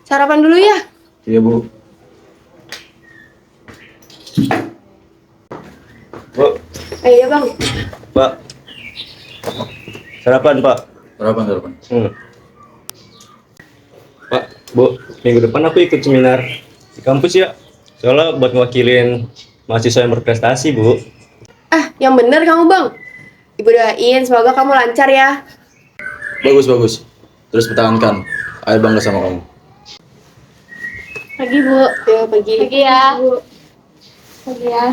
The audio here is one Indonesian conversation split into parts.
Sarapan dulu ya. Iya, Bu. Bu, Iya bang. Pak. Sarapan, Pak. Sarapan. Pak, Bu, minggu depan aku ikut seminar di kampus ya. Soalnya buat ngewakilin mahasiswa yang berprestasi, Bu. Yang bener kamu bang. Ibu doain semoga kamu lancar ya. Bagus. Terus pertahankan. Ayah bangga sama kamu. Pagi bu. Ya pagi. Pagi ya. Bu. Pagi ya.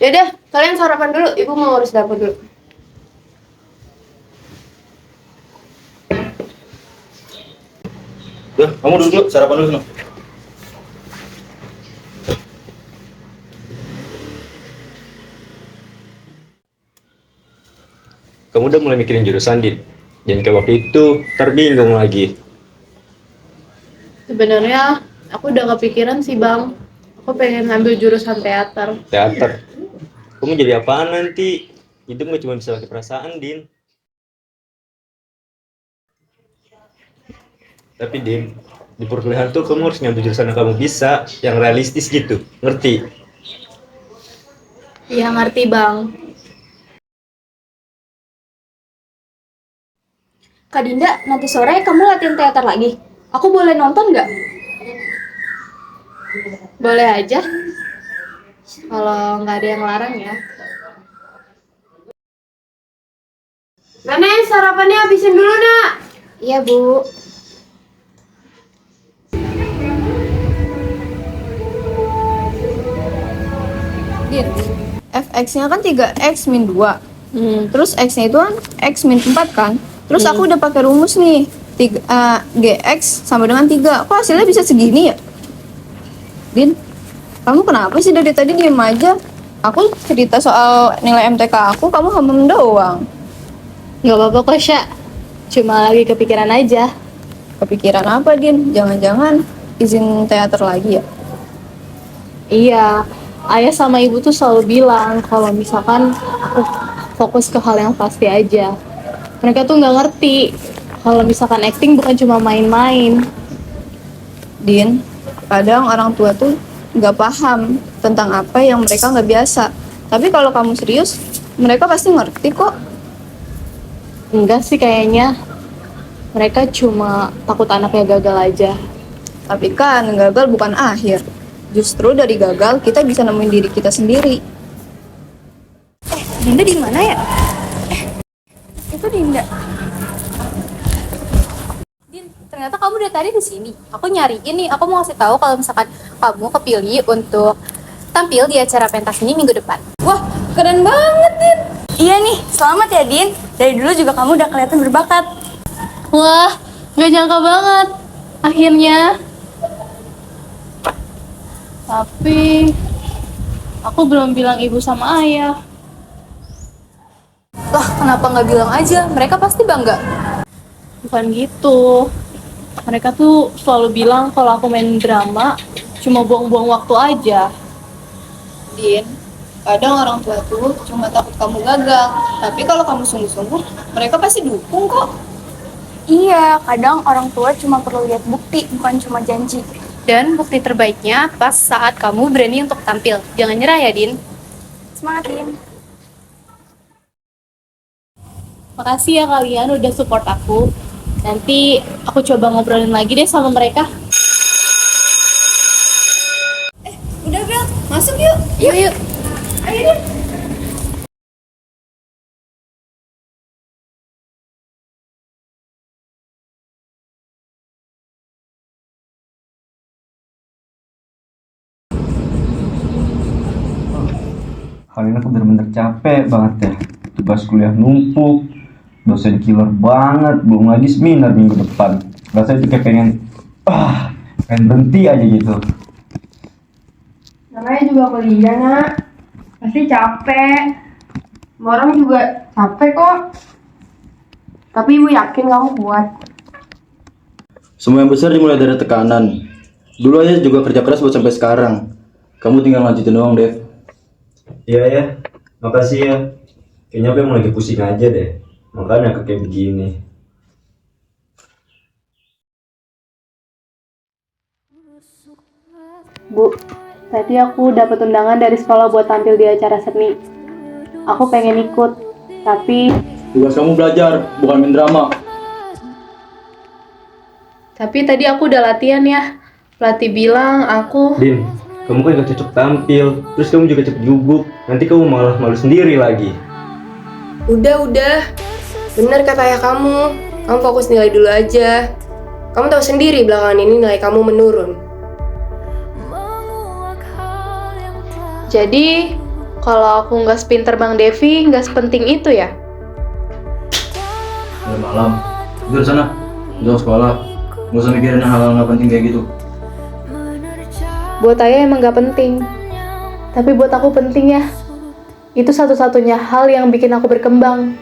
Yaudah, kalian sarapan dulu. Ibu mau urus dapur dulu. Udah, kamu duduk dulu, sarapan dulu sana. Kamu udah mulai mikirin jurusan, Din. Jangan kayak waktu itu, terbingung lagi. Sebenarnya aku udah kepikiran sih bang. Aku pengen ngambil jurusan teater. Teater. Kamu jadi apaan nanti? Hidup gak cuma bisa pakai perasaan, Din. Tapi, Din, di perkuliahan tuh kamu harus ngambil jurusan yang kamu bisa, yang realistis gitu. Ngerti? Iya ngerti bang. Kak Dinda, nanti sore kamu latihan teater lagi. Aku boleh nonton nggak? Boleh aja. Kalau nggak ada yang larang ya. Nenek, sarapannya habisin dulu nak. Iya, Bu. Din, fx-nya kan 3x min 2. Terus x-nya itu kan x min 4 kan. Terus aku udah pakai rumus nih. Gx sama dengan 3. Kok hasilnya bisa segini ya? Din, kamu kenapa sih dari tadi diem aja? Aku cerita soal nilai MTK aku, kamu hamam doang. Nggak apa-apa kok Sya. Cuma lagi kepikiran aja. Kepikiran apa, Din? Jangan-jangan izin teater lagi ya? Iya. Ayah sama ibu tuh selalu bilang kalau misalkan aku fokus ke hal yang pasti aja. Mereka tuh nggak ngerti kalau misalkan acting bukan cuma main-main. Din, kadang orang tua tuh nggak paham tentang apa yang mereka nggak biasa. Tapi kalau kamu serius, mereka pasti ngerti kok. Enggak sih kayaknya. Mereka cuma takut anaknya gagal aja. Tapi kan gagal bukan akhir. Justru dari gagal kita bisa nemuin diri kita sendiri. Dinda di mana ya? Itu Dinda. Din, ternyata kamu dari tadi di sini. Aku nyariin nih, aku mau kasih tahu kalau misalkan kamu kepilih untuk tampil di acara pentas ini minggu depan. Wah, keren banget, Din. Iya nih, selamat ya Din. Dari dulu juga kamu udah kelihatan berbakat. Wah, nggak nyangka banget. Akhirnya. Tapi aku belum bilang ibu sama ayah. Lah, kenapa nggak bilang aja? Mereka pasti bangga. Bukan gitu. Mereka tuh selalu bilang kalau aku main drama cuma buang-buang waktu aja. Din, kadang orang tua tuh cuma takut kamu gagal. Tapi kalau kamu sungguh-sungguh, mereka pasti dukung kok. Iya, kadang orang tua cuma perlu lihat bukti, bukan cuma janji. Dan bukti terbaiknya pas saat kamu berani untuk tampil. Jangan nyerah ya, Din. Semangat Din. Makasih ya kalian udah support aku. Nanti aku coba ngobrolin lagi deh sama mereka. Udah, Bel, masuk yuk. Yuk. Ayo, Din. Kali ini aku bener-bener capek banget ya. Tugas kuliah numpuk, dosen killer banget, belum lagi seminar minggu depan. Rasanya tuh kayak pengen berhenti aja gitu. Namanya juga kuliah nak. Pasti capek. Semua orang juga capek kok. Tapi ibu yakin kamu kuat. Semua yang besar dimulai dari tekanan. Dulu aja juga kerja keras buat sampai sekarang. Kamu tinggal lanjutin doang, Dev. Iya ya, makasih ya. Kayaknya aku emang lagi pusing aja deh. Makanya aku kayak begini. Bu, tadi aku dapat undangan dari sekolah buat tampil di acara seni. Aku pengen ikut, tapi Tugas kamu belajar, bukan main drama. tadi aku udah latihan ya. Pelatih bilang aku... Din, kamu kan gak cocok tampil, terus kamu juga cepet gugup, nanti kamu malah malu sendiri lagi. Udah. Bener kata ayah kamu. Kamu fokus nilai dulu aja. Kamu tahu sendiri belakangan ini nilai kamu menurun. Jadi, kalau aku nggak sepinter Bang Devi, nggak sepenting itu ya? Udah malam, tidur sana, jauh sekolah. Gak usah mikirin hal-hal gak penting kayak gitu. Buat ayah emang nggak penting. Tapi buat aku penting ya. Itu satu-satunya hal yang bikin aku berkembang.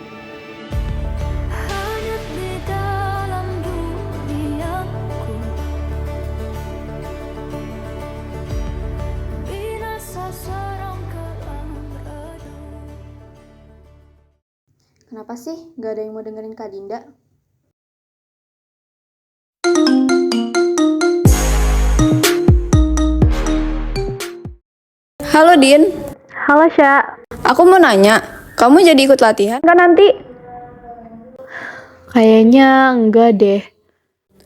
Kenapa sih gak ada yang mau dengerin Kak Dinda? Halo Din, Halo Sya, aku mau nanya, kamu jadi ikut latihan kan nanti? kayaknya enggak deh.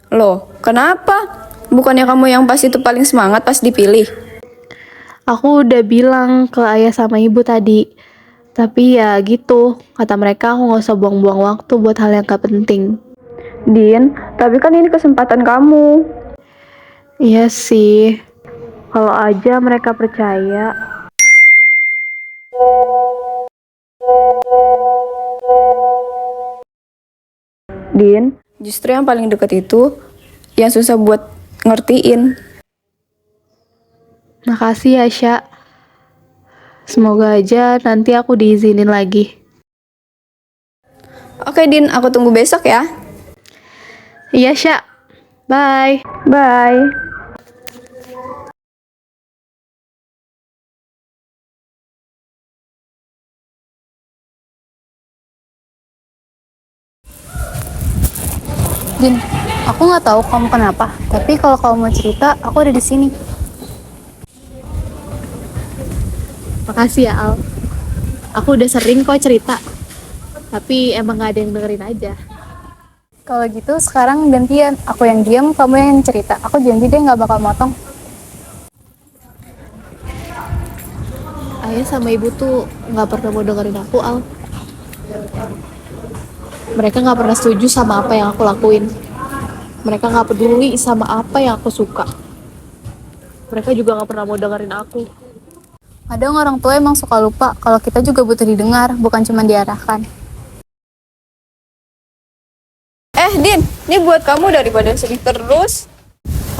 Loh, kenapa? Bukannya kamu yang pas itu paling semangat pas dipilih? Aku udah bilang ke ayah sama ibu tadi. Tapi ya gitu, kata mereka aku nggak usah buang-buang waktu buat hal yang gak penting. Din, tapi kan ini kesempatan kamu. Iya sih, kalau aja mereka percaya. Din, justru yang paling deket itu yang susah buat ngertiin. Makasih ya Sya. Semoga aja nanti aku diizinin lagi. Oke Din, aku tunggu besok ya. Iya Sya, bye. Bye. Din, aku nggak tahu kamu kenapa, tapi kalau kamu mau cerita, aku ada di sini. Makasih ya Al. Aku udah sering kok cerita. Tapi emang gak ada yang dengerin aja. Kalau gitu sekarang gantian, aku yang diam, kamu yang cerita. Aku janji deh nggak bakal motong. Ayah sama ibu tuh gak pernah mau dengerin aku Al. Mereka gak pernah setuju sama apa yang aku lakuin. Mereka gak peduli sama apa yang aku suka. Mereka juga gak pernah mau dengerin aku. Kadang orang tua emang suka lupa kalau kita juga butuh didengar, bukan cuma diarahkan. Din, ini buat kamu daripada sedih terus.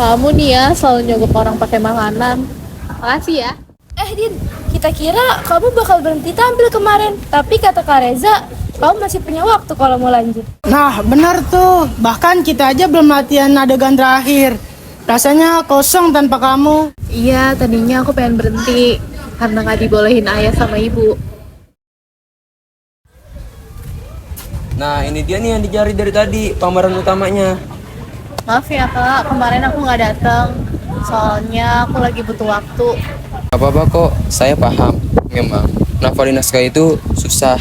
Kamu nih ya selalu nyogok orang pakai makanan. Makasih ya. Din, kita kira kamu bakal berhenti tampil kemarin, tapi kata Kak Reza, kamu masih punya waktu kalau mau lanjut. Nah, benar tuh. Bahkan kita aja belum latihan adegan terakhir. Rasanya kosong tanpa kamu. Iya, tadinya aku pengen berhenti karena gak dibolehin ayah sama ibu. Nah, ini dia nih yang dicari dari tadi, pemeran utamanya. Maaf ya kak, kemarin aku gak datang. Soalnya aku lagi butuh waktu. Gak apa-apa kok, saya paham. Memang, nafalin naskah itu susah.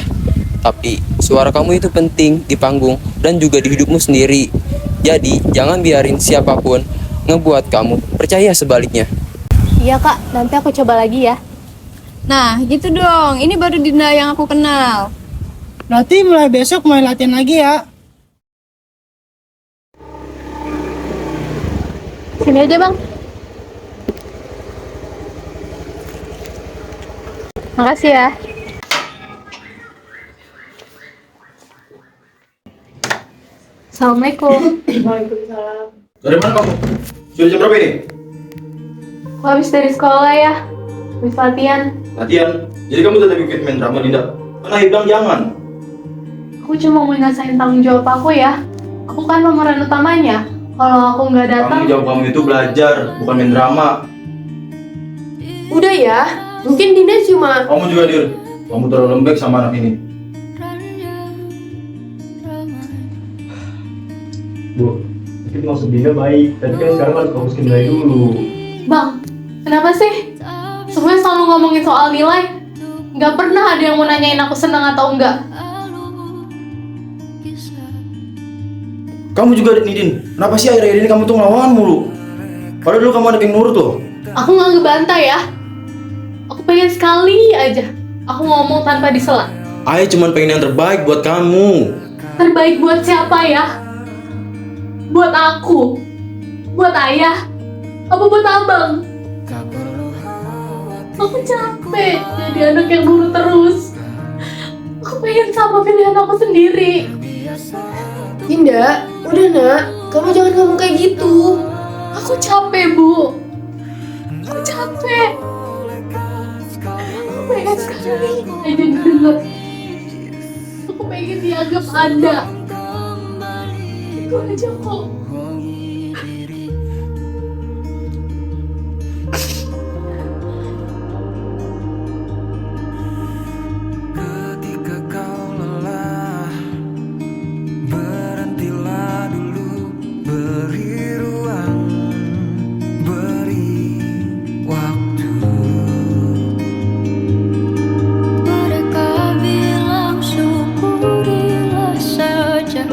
Tapi, suara kamu itu penting di panggung dan juga di hidupmu sendiri. Jadi, jangan biarin siapapun ngebuat kamu percaya sebaliknya. Iya kak, nanti aku coba lagi ya. Nah, gitu dong. Ini baru Dinda yang aku kenal. Berarti mulai besok mulai latihan lagi ya. Sini aja bang. Makasih ya. Assalamualaikum. Waalaikumsalam. Dari mana kamu? Sudah jam berapa ini? Aku habis dari sekolah ya. Habis latihan. Latihan. Jadi kamu tetap ikut main drama, Dinda? Kan Ayah bilang jangan. Aku cuma mau ngerasain tanggung jawab aku ya. Aku kan pemeran utamanya. Kalau aku nggak datang, Tanggung jawab kamu itu belajar, bukan main drama. Udah ya, mungkin Dinda cuma... Kamu juga, Dir. Kamu terlalu lembek sama anak ini. Bu, mungkin maksud Dinda baik, tapi kan sekarang harus fokus ke nilai dulu. bang, Kenapa sih? Semuanya selalu ngomongin soal nilai. Nggak pernah ada yang mau nanyain aku senang atau enggak. Kamu juga nih Din, kenapa sih akhir-akhir ini kamu tuh ngelawan mulu? Padahal dulu kamu anak yang nurut loh. Aku nggak ngebantah ya. Aku pengen sekali aja aku ngomong tanpa disela. Ayah cuma pengen yang terbaik buat kamu. Terbaik buat siapa ya? Buat aku? Buat ayah? Apa buat abang? Aku capek jadi anak yang nurut terus. Aku pengen sama pilihan aku sendiri. Dinda, udah nak, kamu jangan ngomong kayak gitu. Aku capek, Bu. Aku capek. Aku pengen sekali aja denger. Aku pengen dianggap ada. Itu aja kok. Ketika kau lelah, berhentilah dulu, beri ruang, beri waktu. Mereka bilang syukurilah saja.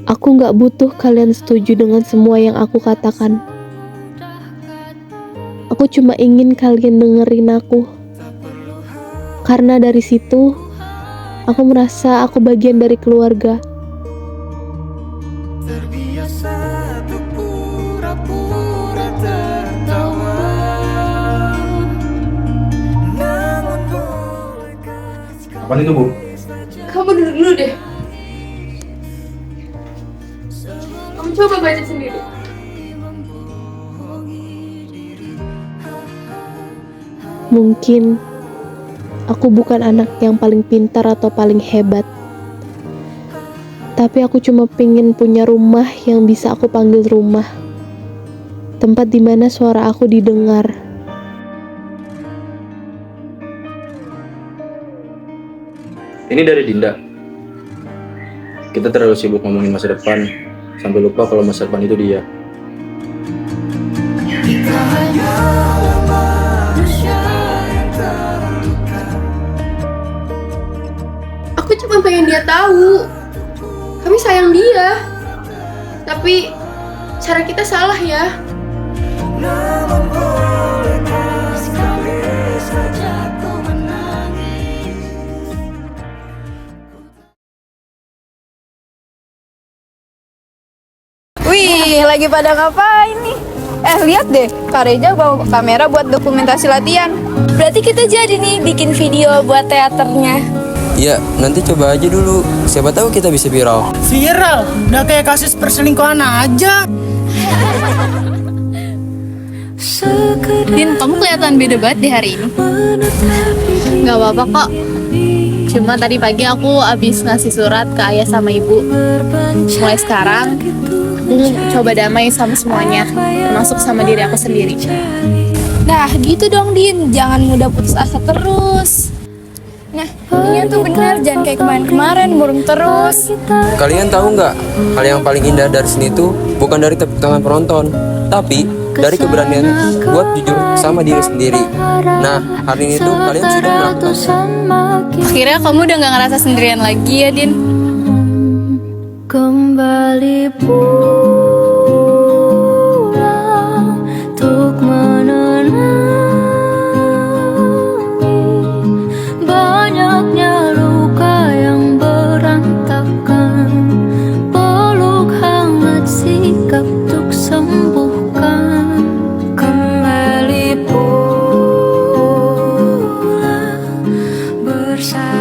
Aku gak butuh kalian setuju dengan semua yang aku katakan. Aku cuma ingin kalian dengerin aku. Karena dari situ, aku merasa aku bagian dari keluarga. Terbiasa untuk pura-pura tertawa. Namun bolehkah Apaan itu, Bu? Kamu duduk dulu deh. Kamu coba baca sendiri. Mungkin aku bukan anak yang paling pintar atau paling hebat. Tapi aku cuma pengen punya rumah yang bisa aku panggil rumah. Tempat dimana suara aku didengar. Ini dari Dinda. Kita terlalu sibuk ngomongin masa depan, sampai lupa kalau masa depan itu dia. kita hanyalah manusia yang terluka. Aku cuma pengen dia tahu. Kami sayang dia. Tapi cara kita salah ya. Namun bolehkah sekali saja ku menangis. Wih, lagi pada ngapain nih? Lihat deh, Kak Reza bawa kamera buat dokumentasi latihan. Berarti kita jadi nih bikin video buat teaternya. Ya, nanti coba aja dulu. Siapa tahu kita bisa viral. Viral? Udah kayak kasus perselingkuhan aja. Din, kamu kelihatan beda banget di hari ini. Gak apa-apa kok. Cuma tadi pagi aku abis ngasih surat ke ayah sama ibu. Mulai sekarang, aku coba damai sama semuanya, termasuk sama diri aku sendiri. Nah, gitu dong Din, jangan mudah putus asa terus. Nah, ini tuh benar, jangan kayak kemarin-kemarin murung terus. Kalian tahu nggak? Hal yang paling indah dari seni itu bukan dari tepuk tangan penonton, tapi dari keberanian buat jujur sama diri sendiri. Nah, hari ini tuh kalian sudah melakukan. Akhirnya kamu udah gak ngerasa sendirian lagi ya, Din? Kembali pulang untuk menenangi banyaknya luka yang berantakan. Peluk hangat sikap untuk sembuhkan. Kembali pulang bersama.